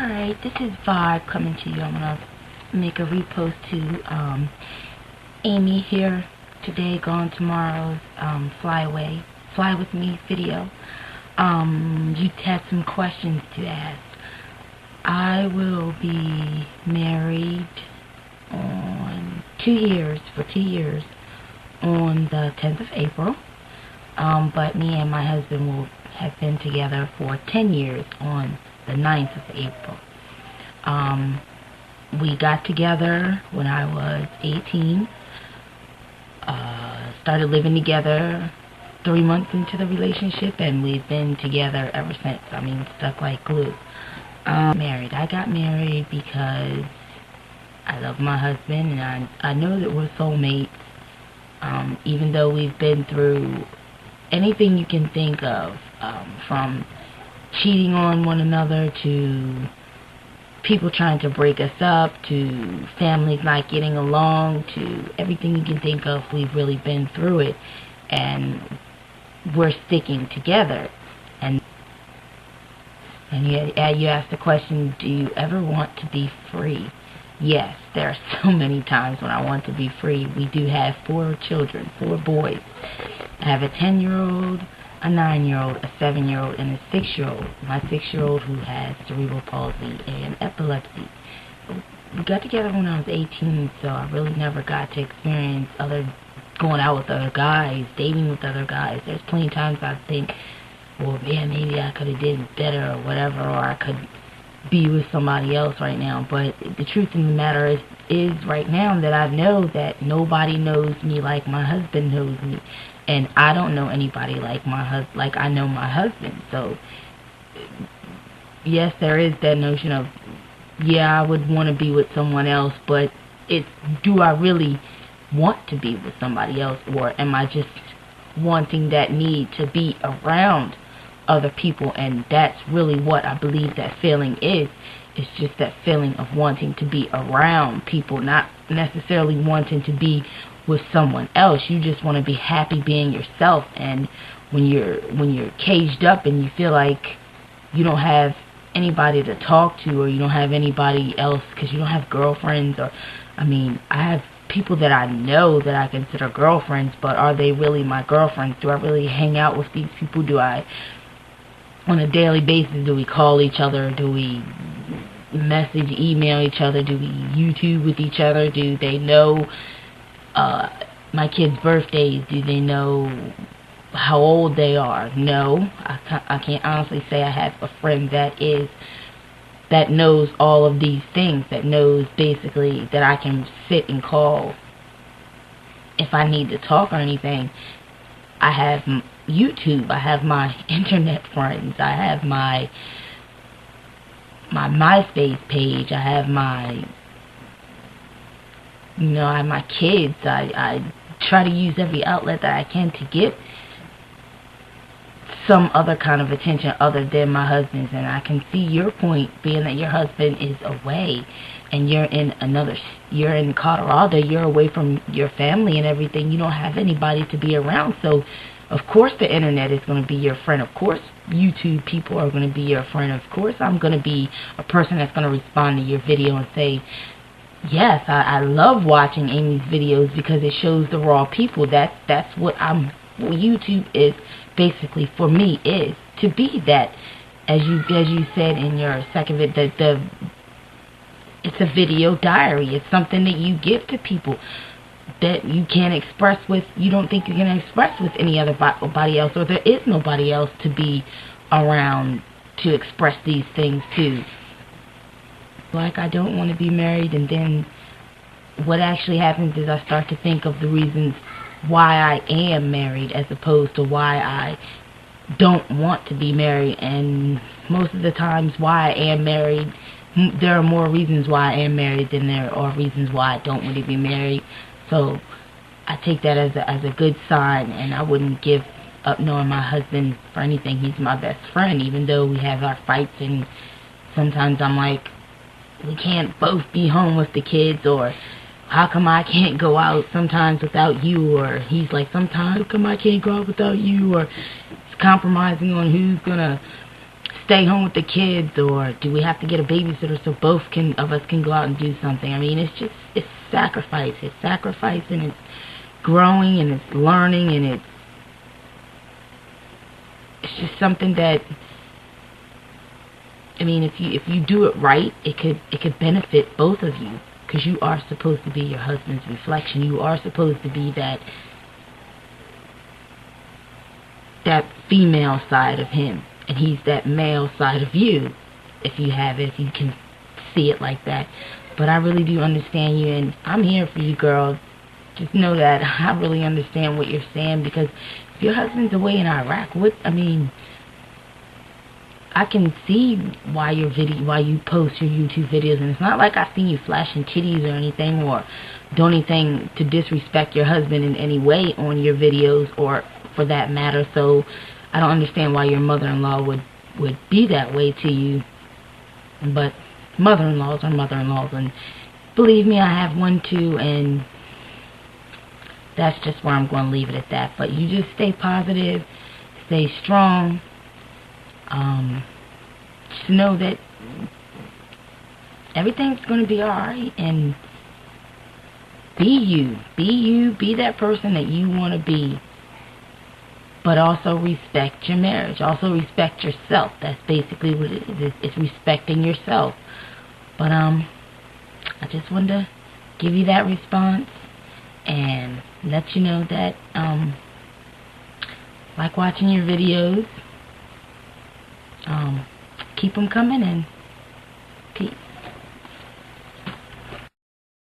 Alright, this is Vibe coming to you. I'm going to make a repost to Amy here today, gone tomorrow's Fly With Me video. You had some questions to ask. I will be married on 2 years, for 2 years, on the 10th of April. But me and my husband will have been together for 10 years on the 9th of April. We got together when I was 18. Started living together 3 months into the relationship, and we've been together ever since. I mean, stuck like glue. Married. I got married because I love my husband, and I know that we're soulmates. Even though we've been through anything you can think of, from cheating on one another to people trying to break us up to families not getting along to everything you can think of, we've really been through it, and we're sticking together. And you asked the question, do you ever want to be free? Yes, there are so many times when I want to be free. We do have 4 children, 4 boys. I have a 10-year-old, a 9-year-old, a 7-year-old, and a 6-year-old. My 6-year-old who has cerebral palsy and epilepsy. We got together when I was 18, so I really never got to experience going out with other guys, dating with other guys. There's plenty of times I think, well, yeah, maybe I could have did better or whatever, or I could be with somebody else right now. But the truth of the matter is right now that I know that nobody knows me like my husband knows me, and I don't know anybody like I know my husband. So yes, there is that notion of, yeah, I would want to be with someone else, but do I really want to be with somebody else, or am I just wanting that need to be around other people? And that's really what I believe that feeling is. It's just that feeling of wanting to be around people, not necessarily wanting to be with someone else. You just want to be happy being yourself. And when you're caged up and you feel like you don't have anybody to talk to, or you don't have anybody else because you don't have girlfriends, or I mean, I have people that I know that I consider girlfriends, but are they really my girlfriends? Do I really hang out with these people? Do I, on a daily basis, do we call each other? Do we message, email each other? Do we YouTube with each other? Do they know my kids' birthdays? Do they know how old they are? No, I can't honestly say I have a friend that knows all of these things, that knows basically that I can sit and call if I need to talk or anything. I have YouTube, I have my internet friends, I have my MySpace page, I have I have my kids. I try to use every outlet that I can to get some other kind of attention other than my husband's. And I can see your point, being that your husband is away and you're in Colorado, you're away from your family and everything. You don't have anybody to be around, so of course the internet is going to be your friend. Of course YouTube people are going to be your friend. Of course I'm going to be a person that's going to respond to your video and say, yes, I love watching Amy's videos because it shows the raw people. That's what YouTube is basically for me, is to be that, as you said in your second video, it's a video diary. It's something that you give to people that you can't express with, you don't think you can express with any other body else, or there is nobody else to be around to express these things to. Like, I don't want to be married, and then what actually happens is I start to think of the reasons why I am married as opposed to why I don't want to be married. And most of the times why I am married, there are more reasons why I am married than there are reasons why I don't want to be married. So I take that as a good sign, and I wouldn't give up knowing my husband for anything. He's my best friend, even though we have our fights, and sometimes I'm like, we can't both be home with the kids, or how come I can't go out sometimes without you, or he's like, sometimes how come I can't go out without you, or he's compromising on who's gonna stay home with the kids, or do we have to get a babysitter so both of us can go out and do something? I mean, it's sacrifice. It's sacrifice, and it's growing, and it's learning, and it's just something that, I mean, if you do it right, it could benefit both of you, because you are supposed to be your husband's reflection. You are supposed to be that female side of him, and he's that male side of you, if you have it, if you can see it like that. But I really do understand you, and I'm here for you, girl. Just know that I really understand what you're saying, because if your husband's away in Iraq, I can see why you post your YouTube videos, and it's not like I've seen you flashing titties or anything, or do anything to disrespect your husband in any way on your videos, or for that matter. So I don't understand why your mother-in-law would be that way to you. But mother-in-laws are mother-in-laws, and believe me, I have one too, and that's just where I'm going to leave it at that. But you just stay positive, stay strong. Just know that everything's going to be alright, and be you, be that person that you want to be, but also respect your marriage, also respect yourself. That's basically what it is. It's respecting yourself. But I just wanted to give you that response and let you know that like watching your videos. Keep them coming, and peace.